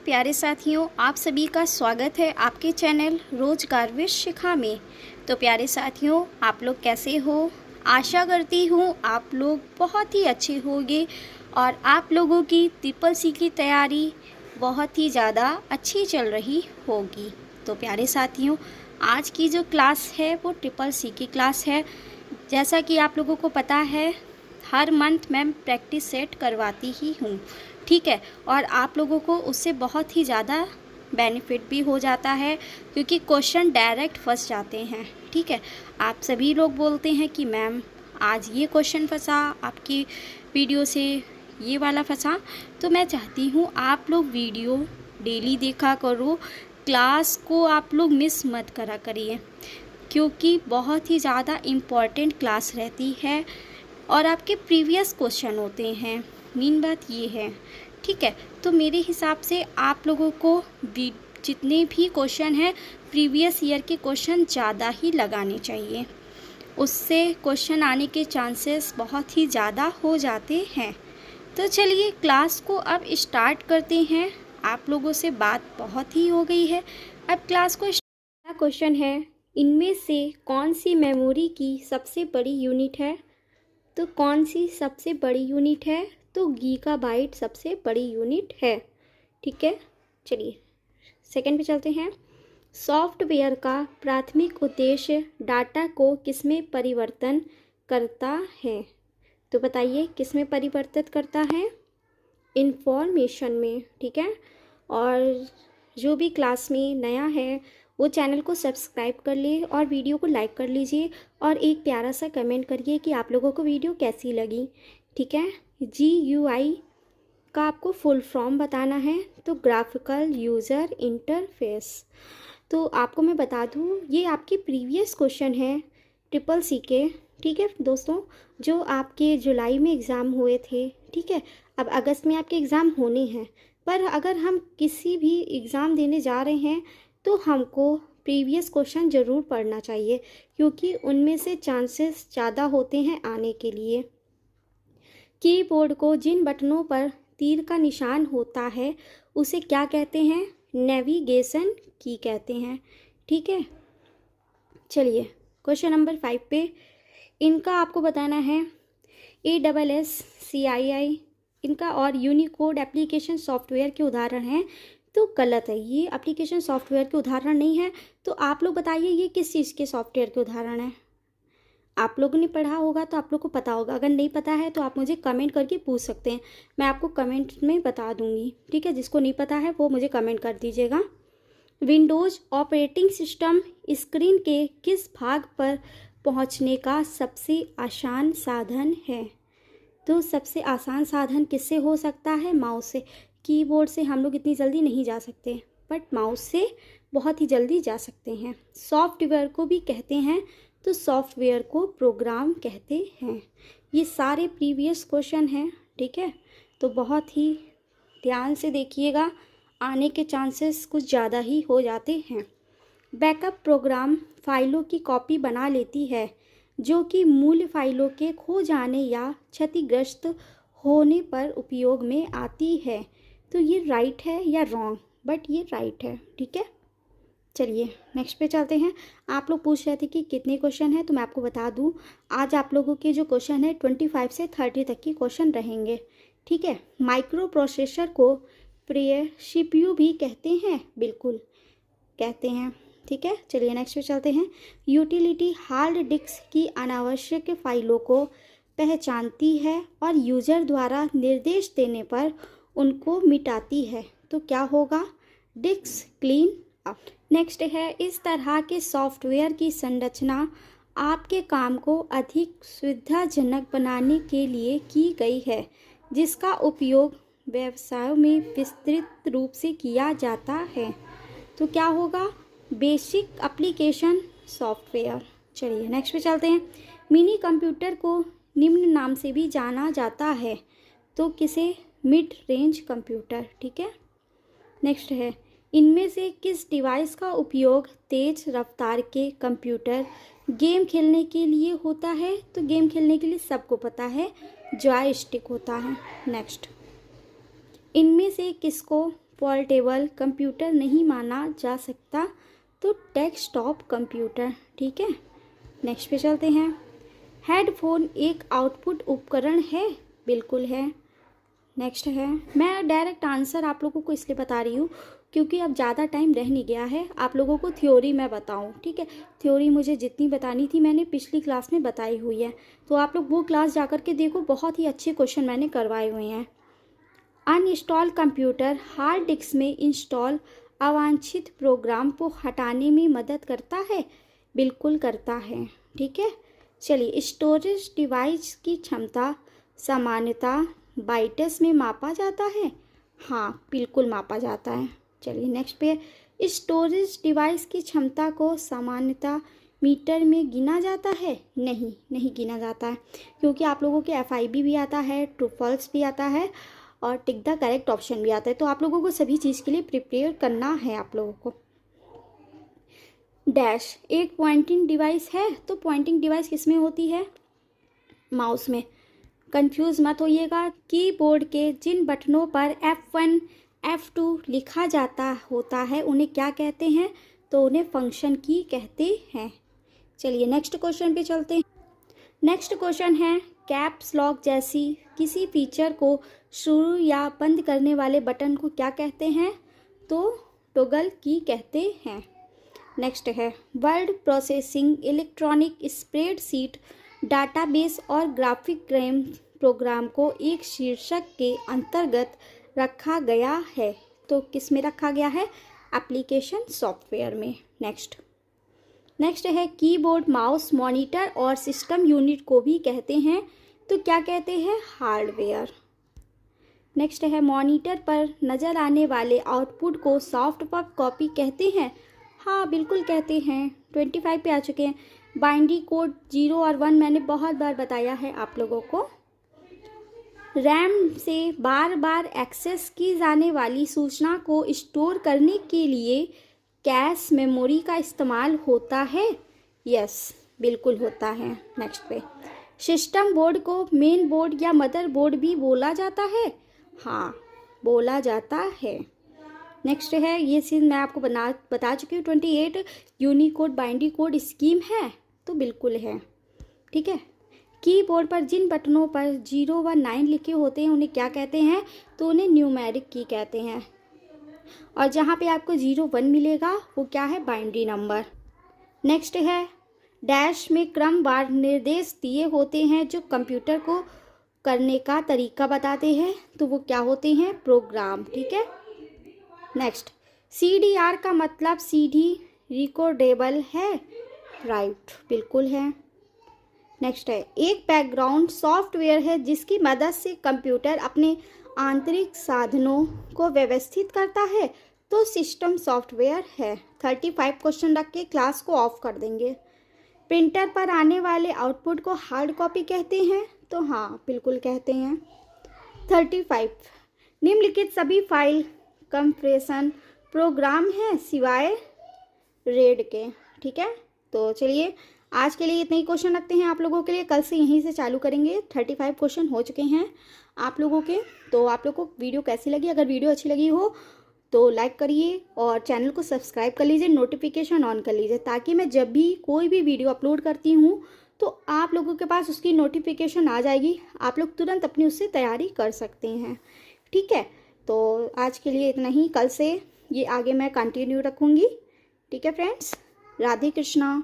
प्यारे साथियों, आप सभी का स्वागत है आपके चैनल रोजगार विद शिखा में। तो प्यारे साथियों, आप लोग कैसे हो? आशा करती हूँ आप लोग बहुत ही अच्छे होंगे और आप लोगों की ट्रिपल सी की तैयारी बहुत ही ज़्यादा अच्छी चल रही होगी। तो प्यारे साथियों, आज की जो क्लास है वो ट्रिपल सी की क्लास है। जैसा कि आप लोगों को पता है, हर मंथ मैं प्रैक्टिस सेट करवाती ही हूँ, ठीक है। और आप लोगों को उससे बहुत ही ज़्यादा बेनिफिट भी हो जाता है क्योंकि क्वेश्चन डायरेक्ट फंस जाते हैं, ठीक है। आप सभी लोग बोलते हैं कि मैम आज ये क्वेश्चन फंसा आपकी वीडियो से, ये वाला फंसा। तो मैं चाहती हूँ आप लोग वीडियो डेली देखा करो, क्लास को आप लोग मिस मत करा करिए क्योंकि बहुत ही ज़्यादा इम्पॉर्टेंट क्लास रहती है और आपके प्रीवियस क्वेश्चन होते हैं। मेन बात ये है, ठीक है। तो मेरे हिसाब से आप लोगों को जितने भी क्वेश्चन हैं प्रीवियस ईयर के क्वेश्चन ज़्यादा ही लगाने चाहिए, उससे क्वेश्चन आने के चांसेस बहुत ही ज़्यादा हो जाते हैं। तो चलिए क्लास को अब स्टार्ट करते हैं। आप लोगों से बात बहुत ही हो गई है, अब क्लास को क्वेश्चन है, इनमें से कौन सी मेमोरी की सबसे बड़ी यूनिट है? तो कौन सी सबसे बड़ी यूनिट है? तो गीगाबाइट सबसे बड़ी यूनिट है, ठीक है। चलिए सेकंड पे चलते हैं। सॉफ्टवेयर का प्राथमिक उद्देश्य डाटा को किसमें परिवर्तन करता है? तो बताइए किसमें परिवर्तित करता है? इंफॉर्मेशन में, ठीक है। और जो भी क्लास में नया है वो चैनल को सब्सक्राइब कर ले और वीडियो को लाइक कर लीजिए और एक प्यारा सा कमेंट करिए कि आप लोगों को वीडियो कैसी लगी, ठीक है। GUI का आपको फुल फॉर्म बताना है, तो ग्राफिकल यूज़र इंटरफेस। तो आपको मैं बता दूँ ये आपके प्रीवियस क्वेश्चन है ट्रिपल सी के, ठीक है दोस्तों, जो आपके जुलाई में एग्ज़ाम हुए थे, ठीक है। अब अगस्त में आपके एग्ज़ाम होने हैं, पर अगर हम किसी भी एग्ज़ाम देने जा रहे हैं तो हमको प्रीवियस क्वेश्चन ज़रूर पढ़ना चाहिए क्योंकि उनमें से चांसेस ज़्यादा होते हैं आने के लिए। कीबोर्ड को जिन बटनों पर तीर का निशान होता है उसे क्या कहते हैं? नेविगेशन की कहते हैं, ठीक है। चलिए क्वेश्चन नंबर 5 पे इनका आपको बताना है। ASSCII इनका और यूनिकोड एप्लीकेशन सॉफ्टवेयर के उदाहरण हैं। तो गलत है, ये एप्लीकेशन सॉफ्टवेयर के उदाहरण नहीं है। तो आप लोग बताइए ये किस चीज़ के सॉफ्टवेयर के उदाहरण हैं? आप लोगों ने पढ़ा होगा तो आप लोग को पता होगा, अगर नहीं पता है तो आप मुझे कमेंट करके पूछ सकते हैं, मैं आपको कमेंट में बता दूंगी, ठीक है। जिसको नहीं पता है वो मुझे कमेंट कर दीजिएगा। विंडोज़ ऑपरेटिंग सिस्टम स्क्रीन के किस भाग पर पहुंचने का सबसे आसान साधन है? तो सबसे आसान साधन किससे हो सकता है? माउस से। कीबोर्ड से हम लोग इतनी जल्दी नहीं जा सकते, बट माउस से बहुत ही जल्दी जा सकते हैं। सॉफ्टवेयर को भी कहते हैं, तो सॉफ्टवेयर को प्रोग्राम कहते हैं। ये सारे प्रीवियस क्वेश्चन हैं, ठीक है। तो बहुत ही ध्यान से देखिएगा, आने के चांसेस कुछ ज़्यादा ही हो जाते हैं। बैकअप प्रोग्राम फाइलों की कॉपी बना लेती है जो कि मूल फाइलों के खो जाने या क्षतिग्रस्त होने पर उपयोग में आती है। तो ये राइट है या रॉन्ग? बट ये राइट है, ठीक है। चलिए नेक्स्ट पे चलते हैं। आप लोग पूछ रहे थे कि कितने क्वेश्चन हैं, तो मैं आपको बता दूं आज आप लोगों के जो क्वेश्चन है 25 से 30 तक के क्वेश्चन रहेंगे, ठीक है। माइक्रो प्रोसेसर को प्रिय CPU भी कहते हैं, बिल्कुल कहते हैं, ठीक है। चलिए नेक्स्ट पे चलते हैं। यूटिलिटी हार्ड डिस्क की अनावश्यक फाइलों को पहचानती है और यूज़र द्वारा निर्देश देने पर उनको मिटाती है। तो क्या होगा? Disc clean up. नेक्स्ट है, इस तरह के सॉफ्टवेयर की संरचना आपके काम को अधिक सुविधाजनक बनाने के लिए की गई है जिसका उपयोग व्यवसायों में विस्तृत रूप से किया जाता है। तो क्या होगा? Basic application software. चलिए नेक्स्ट पे चलते हैं। मिनी कंप्यूटर को निम्न नाम से भी जाना जाता है, तो किसे? मिड रेंज कंप्यूटर, ठीक है। नेक्स्ट है, इनमें से किस डिवाइस का उपयोग तेज रफ्तार के कंप्यूटर गेम खेलने के लिए होता है? तो गेम खेलने के लिए सबको पता है, जॉयस्टिक होता है। नेक्स्ट, इनमें से किसको पोर्टेबल कंप्यूटर नहीं माना जा सकता, तो डेस्कटॉप कंप्यूटर। ठीक है, नेक्स्ट पे चलते हैं। हेडफोन एक आउटपुट उपकरण है, बिल्कुल है। नेक्स्ट है, मैं डायरेक्ट आंसर आप लोगों को इसलिए बता रही हूँ क्योंकि अब ज़्यादा टाइम रह नहीं गया है, आप लोगों को थ्योरी मैं बताऊँ। ठीक है, थ्योरी मुझे जितनी बतानी थी मैंने पिछली क्लास में बताई हुई है, तो आप लोग वो क्लास जा कर के देखो, बहुत ही अच्छे क्वेश्चन मैंने करवाए हुए हैं। अनइंस्टॉल कंप्यूटर हार्ड डिस्क में इंस्टॉल अवांछित प्रोग्राम को हटाने में मदद करता है, बिल्कुल करता है। ठीक है, चलिए, स्टोरेज डिवाइस की क्षमता सामान्यतः बाइट्स में मापा जाता है, हाँ बिल्कुल मापा जाता है। चलिए नेक्स्ट पे, स्टोरेज डिवाइस की क्षमता को सामान्यतः मीटर में गिना जाता है, नहीं नहीं गिना जाता है, क्योंकि आप लोगों के FIB भी आता है, ट्रू फॉल्स भी आता है और टिक द करेक्ट ऑप्शन भी आता है, तो आप लोगों को सभी चीज़ के लिए प्रिपेयर करना है आप लोगों को। डैश एक पॉइंटिंग डिवाइस है, तो पॉइंटिंग डिवाइस किस में होती है, माउस में। कंफ्यूज मत होइएगा, कीबोर्ड के जिन बटनों पर F1 F2 लिखा जाता होता है उन्हें क्या कहते हैं, तो उन्हें फंक्शन की कहते हैं। चलिए नेक्स्ट क्वेश्चन पे चलते हैं। नेक्स्ट क्वेश्चन है, कैप्स लॉक जैसी किसी फीचर को शुरू या बंद करने वाले बटन को क्या कहते हैं, तो टॉगल की कहते हैं। नेक्स्ट है, word processing electronic spreadsheet database और ग्राफिक प्रोग्राम को एक शीर्षक के अंतर्गत रखा गया है, तो किस में रखा गया है, एप्लीकेशन सॉफ्टवेयर में। नेक्स्ट है, कीबोर्ड माउस मॉनिटर और सिस्टम यूनिट को भी कहते हैं, तो क्या कहते हैं, हार्डवेयर। नेक्स्ट है, मॉनिटर पर नज़र आने वाले आउटपुट को सॉफ्ट कॉपी कहते हैं, हाँ बिल्कुल कहते हैं। 25 पे आ चुके हैं। बाइनरी कोड 0 और 1 मैंने बहुत बार बताया है आप लोगों को। रैम से बार बार एक्सेस की जाने वाली सूचना को स्टोर करने के लिए कैश मेमोरी का इस्तेमाल होता है, यस बिल्कुल होता है। नेक्स्ट पे, सिस्टम बोर्ड को मेन बोर्ड या मदर बोर्ड भी बोला जाता है, हाँ बोला जाता है। नेक्स्ट है, ये चीज़ मैं आपको बता चुकी हूँ। 28 यूनिकोड बाइनरी कोड स्कीम है, तो बिल्कुल है। ठीक है, कीबोर्ड पर जिन बटनों पर 0 व 9 लिखे होते हैं उन्हें क्या कहते हैं, तो उन्हें न्यूमेरिक की कहते हैं। और जहाँ पे आपको 0 1 मिलेगा वो क्या है, बाइनरी नंबर। नेक्स्ट है, डैश में क्रमवार निर्देश दिए होते हैं जो कंप्यूटर को करने का तरीका बताते हैं, तो वो क्या होते हैं, प्रोग्राम। ठीक है, नेक्स्ट, CDR का मतलब CD रिकॉर्डेबल है, राइट बिल्कुल है। नेक्स्ट है, एक बैकग्राउंड सॉफ्टवेयर है जिसकी मदद से कंप्यूटर अपने आंतरिक साधनों को व्यवस्थित करता है, तो सिस्टम सॉफ्टवेयर है। 35 क्वेश्चन रख के क्लास को ऑफ कर देंगे। प्रिंटर पर आने वाले आउटपुट को हार्ड कॉपी कहते हैं, तो हाँ बिल्कुल कहते हैं। 35, निम्नलिखित सभी फाइल कंप्रेशन प्रोग्राम हैं सिवाय रेड के। ठीक है, तो चलिए आज के लिए इतने ही क्वेश्चन रखते हैं आप लोगों के लिए, कल से यहीं से चालू करेंगे। 35 क्वेश्चन हो चुके हैं आप लोगों के। तो आप लोगों को वीडियो कैसी लगी, अगर वीडियो अच्छी लगी हो तो लाइक करिए और चैनल को सब्सक्राइब कर लीजिए, नोटिफिकेशन ऑन कर लीजिए, ताकि मैं जब भी कोई भी वीडियो अपलोड करती हूँ तो आप लोगों के पास उसकी नोटिफिकेशन आ जाएगी, आप लोग तुरंत अपनी उससे तैयारी कर सकते हैं। ठीक है, तो आज के लिए इतना ही, कल से ये आगे मैं कंटिन्यू रखूँगी। ठीक है फ्रेंड्स, राधे कृष्णा।